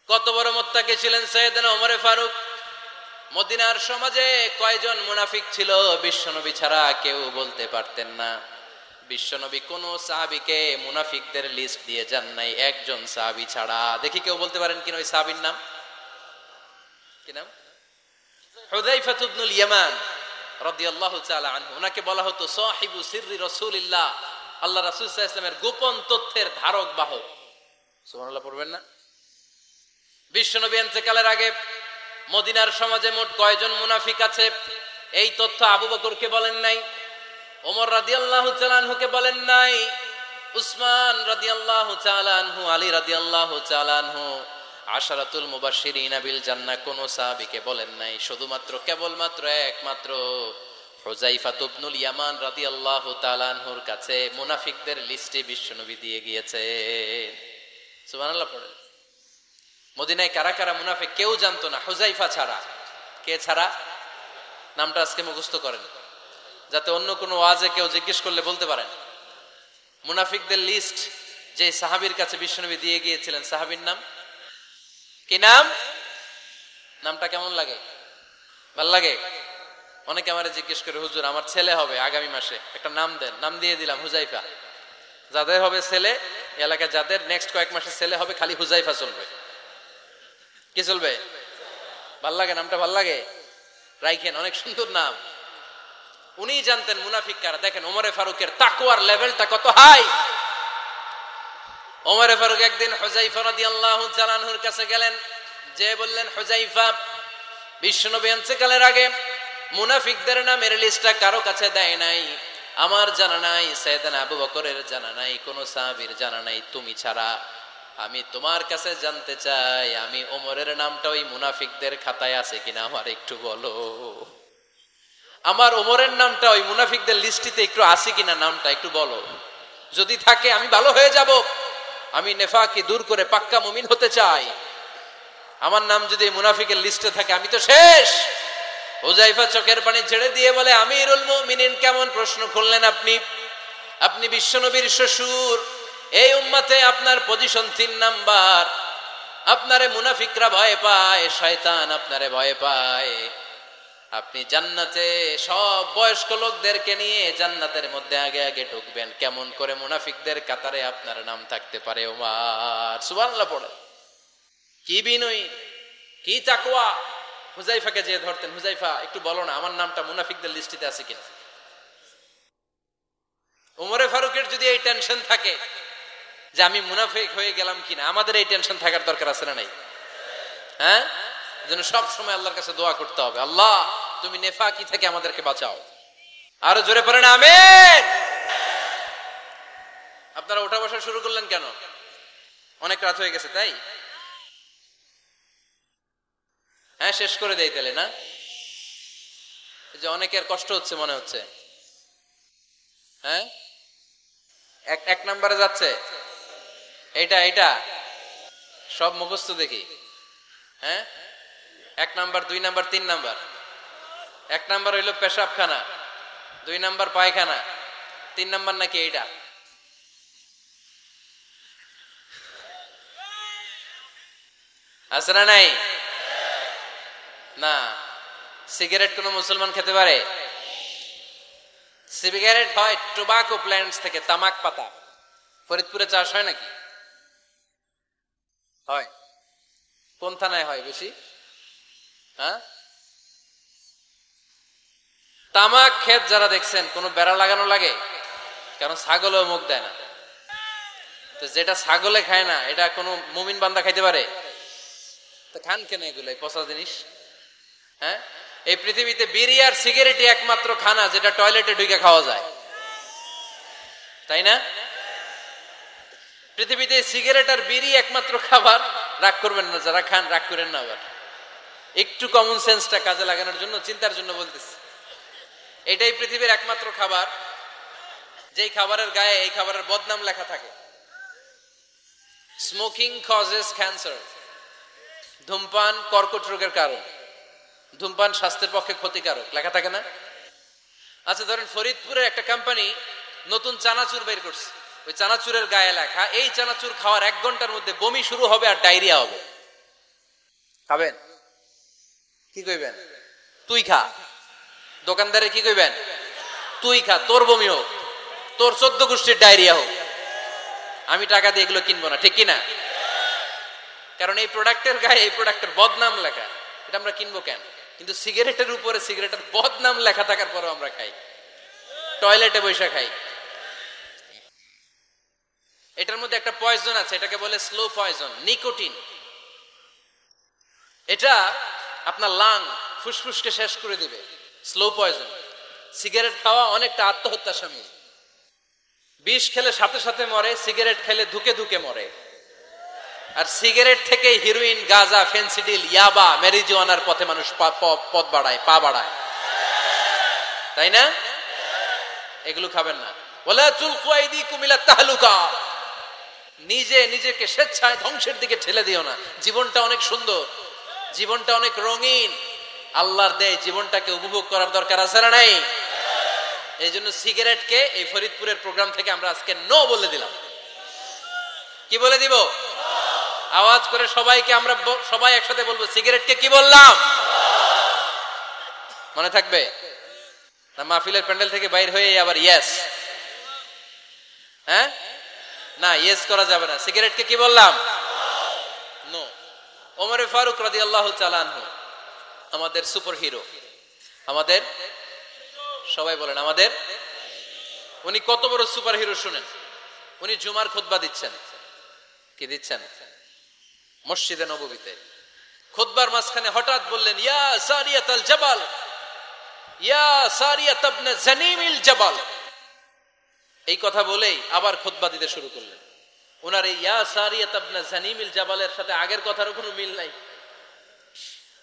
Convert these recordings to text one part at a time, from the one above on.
কত বড় মুত্তাকি ছিলেন সাইয়েদনা ওমর ফারুক। মদিনার সমাজে কয়জন মুনাফিক ছিল বিশ্বনবী ছাড়া কেউ বলতে পারতেন না। বিশ্বনবী কোন সাহাবীকে মুনাফিকদের লিস্ট দিয়ে যান নাই, একজন সাহাবী ছাড়া। দেখি কেউ বলতে পারেন কিনা ওই সাহাবীর নাম কি? নাম হুযায়ফা ইবনুল ইয়ামান রাদিয়াল্লাহু তাআলা আনহু। ওনাকে বলা হতো সাহিবু সিররি রাসূলিল্লাহ, আল্লাহ রাসূল সাল্লাল্লাহু আলাইহি ওয়াসাল্লামের গোপন তথ্যের ধারক বাহক। সুবহানাল্লাহ পড়বেন না? বিশ্বনবী ইন্তেকালের আগে মদিনার সমাজে মোট কয়জন মুনাফিক আছে এই তথ্য আবু বকরকে বলেন নাই, ওমর রাদিয়াল্লাহু তাআলা আনহুকে বলেন নাই, উসমান রাদিয়াল্লাহু তাআলা আনহু, আলী রাদিয়াল্লাহু তাআলা আনহু, আশারাতুল মুবাশশিরিনা বিল জান্নাহ কোন সাহাবীকে বলেন নাই। শুধুমাত্র কেবলমাত্র একমাত্র হুযায়ফা ইবনুল ইয়ামান রাদিয়াল্লাহু তাআলা আনহুর কাছে মুনাফিকদের লিস্টে বিশ্বনবী দিয়ে গিয়েছেন। সুবহানাল্লাহ পড়েন। মদিনায় কারা কারা মুনাফিক কেউ জানতো না হুযায়ফা ছাড়া। কে ছাড়া? নামটা আজকে মুখস্থ করেন, যাতে অন্য কোনো ওয়াজে কেউ জিজ্ঞেস করলে বলতে পারেন। মুনাফিকদের লিস্ট যে সাহাবীর কাছে বিশ্বনবী দিয়ে গিয়েছিলেন, সাহাবীর নাম কি? নাম নামটা কেমন লাগে? ভাল লাগে? অনেকে আমারে জিজ্ঞেস করে, হুজুর আমার ছেলে হবে আগামী মাসে, একটা নাম দেন। নাম দিয়ে দিলাম হুযায়ফা। যাদের হবে ছেলে, এলাকায় যাদের নেক্সট কয়েক মাসে ছেলে হবে, খালি হুযায়ফা চলবে। কি চলবে? ভাল লাগে? নামটা ভাল লাগে? রাইখেন, অনেক সুন্দর নাম। উনি জানতেন মুনাফিক কারা। দেখেন ওমরে ফারুকের তাকওয়ার লেভেলটা কত হাই। ওমরে ফারুক একদিন হুযায়ফা রাদিয়াল্লাহু তাআলা আনহুর কাছে গেলেন, যে বললেন, হুযায়ফা, বিশ্বনবী ইন্তেকালের আগে মুনাফিকদের নামের লিস্টটা কারো কাছে দেয় নাই, আমার জানা নাই, সাইয়েদনা আবু বকরের জানা নাই, কোন সাহাবীর জানা নাই, তুমি ছাড়া। আমি তোমার কাছে জানতে চাই, আমি ওমরের নামটা ওই মুনাফিকদের খাতায় আছে কিনা আমার একটু বলো। আমার ওমরের নামটা ওই মুনাফিকদের লিস্টিতে একটু আছে কিনা, নামটা একটু বলো। যদি থাকে আমি ভালো হয়ে যাব, আমি নেফাকি দূর করে পাক্কা মুমিন হতে চাই। আমার নাম যদি মুনাফিকের লিস্টে থাকে আমি তো শেষ। হুযায়ফা চোখের পানি ছেড়ে দিয়ে বলে, আমিরুল মুমিনিন, কেমন প্রশ্ন করলেন আপনি? আপনি বিশ্বনবীর শ্বশুর, এই উম্মতে আপনার পজিশন 3 নাম্বার। আপনারে মুনাফিকরা ভয় পায়, শয়তান আপনারে ভয় পায়। আপনি জান্নাতে সব বয়স্ক লোকদেরকে নিয়ে জান্নাতের মধ্যে আগে আগে ঢুকবেন, কেমন করে মুনাফিকদের কাতারে আপনার নাম থাকতে পারে ওমর? সুবহানাল্লাহ পড়ে। কি বিনয়ী, কি তাকওয়া। হুযায়ফাকে যে ধরতেন, হুযায়ফা একটু বলো না আমার নামটা মুনাফিকদের লিস্টিতে আছে কিনা। ওমরে ফারুকের যদি এই টেনশন থাকে যে আমি মুনাফিক হয়ে গেলাম কিনা, আমাদের এই টেনশন থাকার দরকার আছে না নাই? হ্যাঁ, যেন সব সময় আল্লাহর কাছে দোয়া করতে হবে, আল্লাহ তুমি নেফাকি থেকে আমাদেরকে বাঁচাও। আরো জোরে পড়েন আমিন। আপনারা ওঠা বসা শুরু করলেন কেন? অনেক রাত হয়ে গেছে তাই? হ্যাঁ, শেষ করে দেই তাহলে না? যে অনেকের কষ্ট হচ্ছে মনে হচ্ছে। হ্যাঁ, এক নাম্বারে যাচ্ছে এইটা সব মুখস্থ দেখি। হ্যাঁ, 1 নাম্বার, 2 নাম্বার, 3 নাম্বার। 1 নাম্বার হইল পেশাবখানা, 2 নাম্বার পায়খানা, 3 নাম্বার নাকি এইটা? আছে না নাই? না। সিগারেট কোন মুসলমান খেতে পারে? সিগারেট হয় টোবাকো প্ল্যান্টস থেকে, তামাক পাতা। ফরিদপুরে চাষ হয় নাকি? হয়। কোন থানায় হয় বেশি? হ্যাঁ, তামাক ক্ষেত যারা দেখছেন, কোন বেড়া লাগানো লাগে? কারণ ছাগলেও মুখ দেয় না। তো যেটা ছাগলে খায় না, এটা কোন মুমিন বান্দা খাইতে পারে? তো খান কেন এগুলো, পচা জিনিস? হ্যাঁ, এই পৃথিবীতে বিড়ি আর সিগারেটই একমাত্র খানা যেটা টয়লেটে ঢুকে খাওয়া যায়, তাই না? পৃথিবীতে সিগারেট আর বিড়ি একমাত্র খাবার। রাগ করবেন না, যারা খান রাগ করেন না, আবার একটু কমন সেন্সটা কাজে লাগানোর জন্য, চিন্তার জন্য বলতেছি। এটাই পৃথিবীর একমাত্র খাবার যেই খাবারের গায়ে এই খাবারের বদনাম লেখা থাকে, স্মোকিং কজেস ক্যান্সার। ধূমপান কর্কট রোগের কারণ, ধূমপান স্বাস্থ্যের পক্ষে ক্ষতিকারক, লেখা থাকে না? আচ্ছা ধরেন ফরিদপুরের একটা কোম্পানি নতুন চানাচুর বের করছে, ওই চানাচুরের গায়ে লেখা এই চানাচুর খাওয়ার 1 ঘন্টার মধ্যে বমি শুরু হবে আর ডায়রিয়া হবে। খাবেন? কি কইবেন? তুই খা। দোকানদারে কি কইবেন? তুই খা, তোর বমি হোক, তোর 14 গোষ্ঠীর ডায়রিয়া হোক, আমি টাকা দিয়ে এগুলো কিনবো না, ঠিক কিনা? কারণ এই প্রোডাক্টের গায়ে এই প্রোডাক্টের বদনাম লেখা, এটা আমরা কিনবো কেন? কিন্তু সিগারেটের উপরে সিগারেটের বদনাম লেখা থাকার পরেও আমরা খাই, টয়লেটে বসে খাই। এটার মধ্যে একটা পয়জন আছে, এটাকে বলে স্লো পয়জন, নিকোটিন। এটা আপনার লাং, ফুসফুসকে শেষ করে দিবে, স্লো পয়জন। সিগারেট খাওয়া অনেকটা আত্মহত্যা শামিল। বিষ খেলে সাথে সাথে মরে, সিগারেট খেলে ধুকে ধুকে মরে। আর সিগারেট থেকে হিরোইন, গাঁজা, ফেন্সিডিল, ইয়াবা, ম্যারিজুয়ানার পথে মানুষ পথ বাড়ায়, পা বাড়ায়, তাই না? এগুলো খাবেন না। ওয়ালা তুলকু আইদিকুম ইলা তাহলুকা, নিজে নিজেকে স্বেচ্ছায় ধ্বংসের দিকে ঠেলে দিও না। জীবনটা অনেক সুন্দর, জীবনটা অনেক রঙিন, আল্লাহর দেয় জীবনটাকে উপভোগ করার দরকার আছে না নাই? এই জন্য সিগারেটকে এই ফরিদপুরের প্রোগ্রাম থেকে আমরা আজকে নো বলে দিলাম। কি বলে দিব? আওয়াজ করে সবাইকে আমরা সবাই একসাথে বলবো, সিগারেটকে কি বললাম? মনে থাকবে না? মাহফিলের প্যান্ডেল থেকে বাইর হয়ে আবার ইয়েস, হ্যাঁ না, ইয়েস করা যাবে না। সিগারেটকে কি বললাম? নো। ওমরে ফারুক রাদিয়াল্লাহু তাআলা আনহু, আমাদের সুপার হিরো, আমাদের সবাই বলেন আমাদের, উনি কত বড় সুপার হিরো শুনেন। উনি জুমার খুতবা দিচ্ছেন। কি দিচ্ছেন? মসজিদে নববীতে। খুতবার মাঝখানে হঠাৎ বললেন, ইয়া সারিয়াতাল জাবাল, ইয়া সারিয়াত ইবনে জানিমিল জাবাল। এই কথা বলেই আবার খুতবা দিতে শুরু করলেন। ওনার এই ইয়া সারিয়াত ইবনে জানিমিল জাবালের সাথে আগের কথারও কোনো মিল নাই,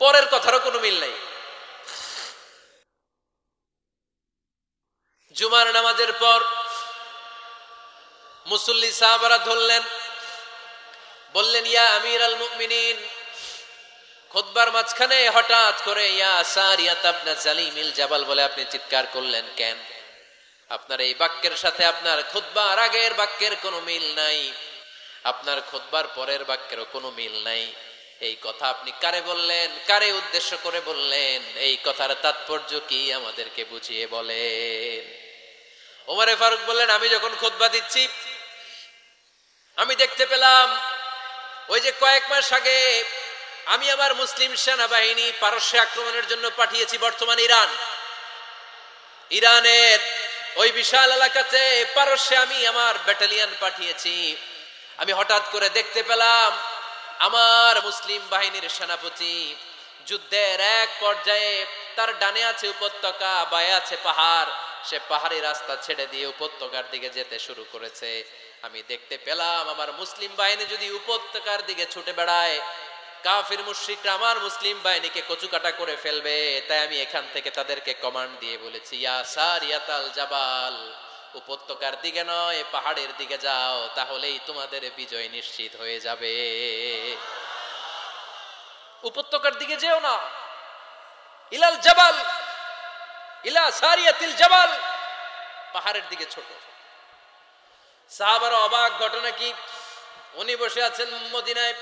পরের কথারও কোনো মিল নাই। জুমার নামাজের পর মুসল্লি সাহাবারা ধরলেন, বললেন, ইয়া আমিরাল মুমিনিন। খুতবার মাঝখানে হঠাৎ করে ইয়া সারিয়াত ইবনে জালিমিল জাবাল বলে আপনি চিৎকার করলেন কেন? আপনার এই বাক্যের সাথে আপনার খুতবার আগের বাক্যের কোনো মিল নাই, আপনার খুতবার পরের বাক্যেরও কোনো মিল নাই। এই কথা আপনি কারে বললেন? কারে উদ্দেশ্য করে বললেন? এই কথার তাৎপর্য কি আমাদেরকে বুঝিয়ে বলেন। ওমরে ফারুক বললেন, আমি যখন খুতবা দিচ্ছি আমি দেখতে পেলাম ওই যে কয়েক মাস আগে আমি আমার মুসলিম সেনাবাহিনী পারস্যে আক্রমণের জন্য পাঠিয়েছি, বর্তমান ইরান, ইরানের ওই বিশাল এলাকাতে পারস্যে আমি আমার ব্যাটালিয়ন পাঠিয়েছি। আমি হঠাৎ করে দেখতে পেলাম আমার মুসলিম বাহিনীর সেনাপতি যুদ্ধের এক পর্যায়ে তার ডানে আছে উপত্যকা, বায়ে আছে পাহাড়, সে পাহাড়ি রাস্তা ছেড়ে দিয়ে উপত্যকার দিকে যেতে শুরু করেছে। আমি দেখতে পেলাম আমার মুসলিম বাহিনী যদি উপত্যকার দিকে ছুটে বেড়ায়, কাফির মুশরিকরা আমার মুসলিম বাহিনীকে কচুকাটা করে ফেলবে। তাই আমি এখান থেকে তাদেরকে কমান্ড দিয়ে বলেছি, ইয়া সারিয়াতাল জাবাল, উপত্যকার দিকে নয় পাহাড়ের দিকে যাও, তাহলেই তোমাদের বিজয় নিশ্চিত হয়ে যাবে। উপত্যকার দিকে যেও না, ইলাল জাবাল, ইলা সারিয়াতিল জাবাল, পাহাড়ের দিকে ছোট। সাহাবারা অবাক, ঘটনা কি? উনি বসে আছেন মদিনায়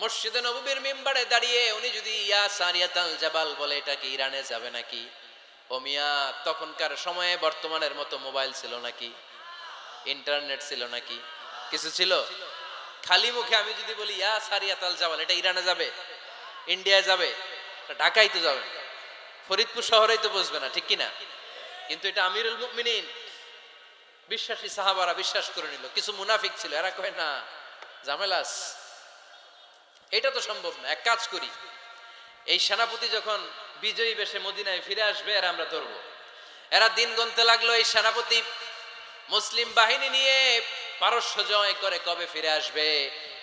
মসজিদে নববীর মিম্বারে দাঁড়িয়ে, উনি যদি ইয়া সারিয়াতাল জাবাল বলে, এটা কি ইরানে যাবে নাকি? ও মিয়া, তখনকার সময়ে বর্তমানের মতো মোবাইল ছিল নাকি? ইন্টারনেট ছিল নাকি? কিছু ছিল? খালি মুখে আমি যদি বলি ইয়া সারিয়াতাল জাবাল, এটা ইরানে যাবে? ইন্ডিয়ায় যাবে? ঢাকায় তো যাবে, ফরিদপুর শহরেই তো বসবে না, ঠিক কিনা? কিন্তু এটা আমিরুল মুমিনিন, বিশ্বাসী সাহাবারা বিশ্বাস করে নিল। কিছু মুনাফিক ছিল, এরা কয় না, ঝামেলাস, এটা তো সম্ভব না। এক কাজ করি, এই সেনাপতি যখন বিজয়ী বেশে মদিনায় ফিরে আসবে, এরা আমরা ধরবো। এরা দিন গুনতে লাগলো, এই সেনাপতি মুসলিম বাহিনী নিয়ে পারস্য জয় করে কবে ফিরে আসবে।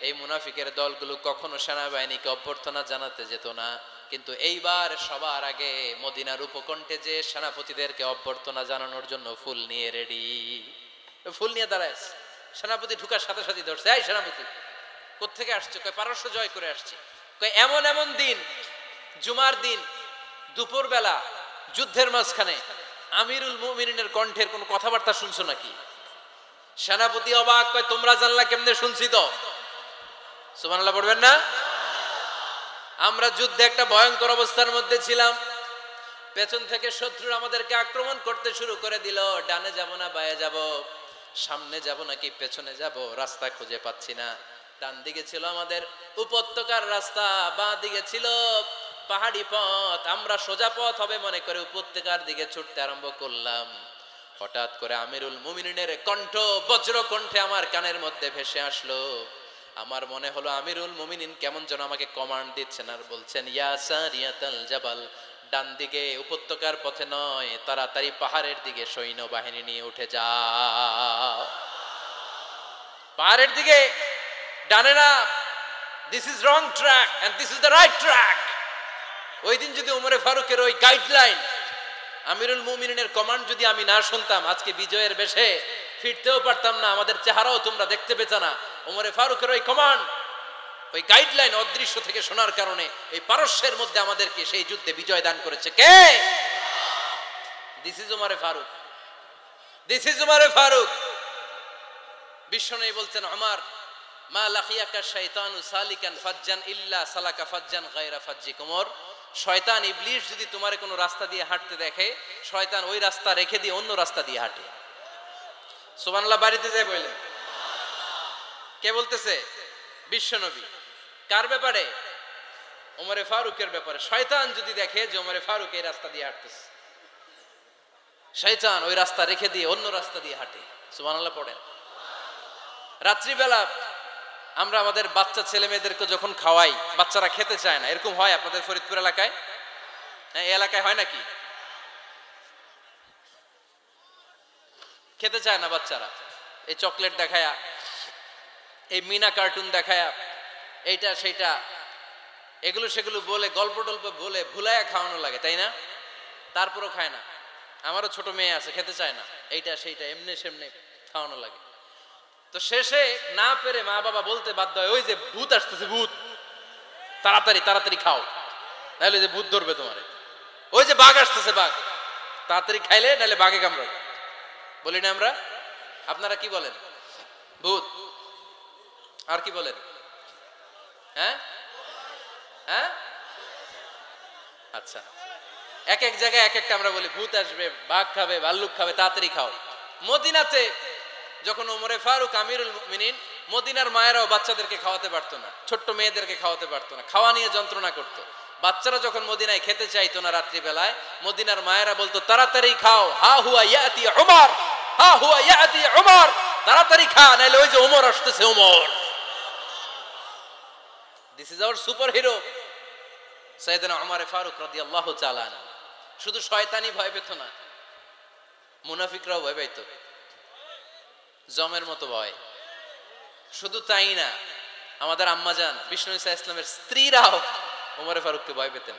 এই মুনাফিকের দলগুলো কখনো সেনাবাহিনীকে অভ্যর্থনা জানাতে যেত না, কিন্তু এইবার সবার আগে মদিনার উপকণ্ঠে যে সেনাপতিদেরকে অভ্যর্থনা জানানোর জন্য ফুল নিয়ে রেডি, ফুল নিয়ে দাঁড়ায়। সেনাপতি ঢুকার সাথে সাথে ধরছে, এই সেনাপতি কোত্থেকে আসছে? কয় পারস্য জয় করে আসছে। কয় এমন এমন দিন, জুমার দিন দুপুর বেলা যুদ্ধের মাঝখানে আমিরুল মুমিনিনের কণ্ঠের কোন কথাবার্তা শুনছো নাকি? সেনাপতি অবাক, কয় তোমরা জানলা কেমনে? শুনছি তো। সুবহানাল্লাহ পড়বেন না? আমরা যুদ্ধে একটা ভয়ঙ্কর অবস্থার মধ্যে ছিলাম। পেছন থেকে শত্রু আমাদেরকে আক্রমণ করতে শুরু করে দিল। ডানে যাব না বায়ে যাব, সামনে যাব নাকি পেছনে যাব, রাস্তা খুঁজে পাচ্ছি না। ডান দিকে ছিল আমাদের উপত্যকার রাস্তা, বাঁ দিকে ছিল পাহাড়ি পথ। আমরা সোজা পথ হবে মনে করে উপত্যকার দিকে ছুটতে আরম্ভ করলাম। হঠাৎ করে আমিরুল মুমিনিনের কণ্ঠ বজ্র কণ্ঠে আমার কানের মধ্যে ভেসে আসলো। আমার মনে হলো আমিরুল মুমিনিন কেমন যেন আমাকে কমান্ড দিচ্ছেন আর বলছেন, ইয়া সারিয়াতাল জাবাল, ডান দিকে উপত্যকার পথে নয়, তাড়াতাড়ি পাহাড়ের দিকে সৈন্যবাহিনী নিয়ে উঠে যাও। পাহাড়ের দিকে, ডানে না। This is wrong track and this is the right track. ওই দিন যদি উমরে ফারুকের ওই গাইডলাইন, আমিরুল মুমিনিনের কমান্ড যদি আমি না শুনতাম, আজকে বিজয়ের বেশে ফিরতেও পারতাম না, আমাদের চেহারাও তোমরা দেখতে পেতে না। উমরে ফারুকের ওই কমান্ড, ওই গাইডলাইন অদৃশ্য থেকে শোনার কারণে এই পারস্যের মধ্যে আমাদেরকে সেই যুদ্ধে বিজয় দান করেছে কে? দিস ইজ উমরে ফারুক, দিস ইজ উমরে ফারুক। বিশ্বনবী বলছেন, ওমর, মা লাকিয়াকা শাইতানু সালিকান ফাজ্জান ইল্লা সালাকা ফাজ্জান গায়রা ফাজ্জিক। ওমর, শয়তান ইবলিস যদি তোমারে কোনো রাস্তা দিয়ে হাঁটতে দেখে, শয়তান ওই রাস্তা রেখে দিয়ে অন্য রাস্তা দিয়ে হাঁটে। সুবহানাল্লাহ। বাড়িতে যায় বললেন, কে বলতেছে? বিশ্বনবী। কার ব্যাপারে? ওমরে ফারুকের ব্যাপারে। শয়তান যদি দেখে যে ওমরে ফারুক এই রাস্তা দিয়ে হাঁটতেছে, শয়তান ওই রাস্তা রেখে দিয়ে অন্য রাস্তা দিয়ে হাঁটে। সুবহানাল্লাহ পড়েন। রাত্রিবেলা আমরা আমাদের বাচ্চা ছেলে মেয়েদেরকে যখন খাওয়াই, বাচ্চারা খেতে চায় না, এরকম হয় আপনাদের ফরিদপুর এলাকায়? হ্যাঁ, এই এলাকায় হয় নাকি? খেতে চায় না বাচ্চারা, এই চকলেট দেখায়া, এই মিনা কার্টুন দেখায়া, এইটা সেইটা এগুলো সেগুলো বলে, গল্প টল্প বলে ভুলায়া খাওয়ানো লাগে, তাই না? তারপরও খায় না। আমারও ছোট মেয়ে আছে, খেতে চায় না, এইটা সেইটা এমনি সেমনি খাওয়ানো লাগে। তো শেষে না পেরে মা বাবা বলতে বাধ্য হয়, ওই যে ভূত আসতেছে, ভূত, তাড়াতাড়ি তাড়াতাড়ি খাও, নাহলে যে ভূত ধরবে তোমারে। ওই যে বাঘ আসতেছে, বাঘ, তাড়াতাড়ি খাইলে নাহলে বাঘে কামড়াবে। বলি না আমরা? আপনারা কি বলেন? ভূত। আর কি বলেন? হ্যাঁ হ্যাঁ, আচ্ছা, এক এক জায়গায় এক একটা আমরা বলি, ভূত আসবে, বাঘ খাবে, ভাল্লুক খাবে, তাড়াতাড়ি খাও। মদিনাতে যখন ওমরে ফারুক আমিরুল মুমিনিন, মদিনার মায়েরাও বাচ্চাদেরকে খাওয়াতে পারতো না, ছোট্ট মেয়েদেরকে খাওয়াতে পারতো না, খাওয়া নিয়ে যন্ত্রণা করতো। বাচ্চারা যখন মদিনায় খেতে চাইতো না রাত্রি বেলায়, মদিনার মায়েরা বলতো, তাড়াতাড়ি খাও, হা হুয়া ইয়াতি উমর, হা হুয়া ইয়াতি উমর, তাড়াতাড়ি খা, নাইলে ওই যে ওমর আসতেছে, Omar. This is our superhero সাইয়েদনা ওমর ফারুক রাদিয়াল্লাহু তাআলা আনহু। শুধু শয়তানি ভয় পেত না, মুনাফিকরাও ভয় পাইতো, জমের মতো ভয়। শুধু তাই না, আমাদের আম্মাজান বিষ্ণু ইসা ইসলামের স্ত্রীরাও ওমর ফারুককে ভয় পেতেন।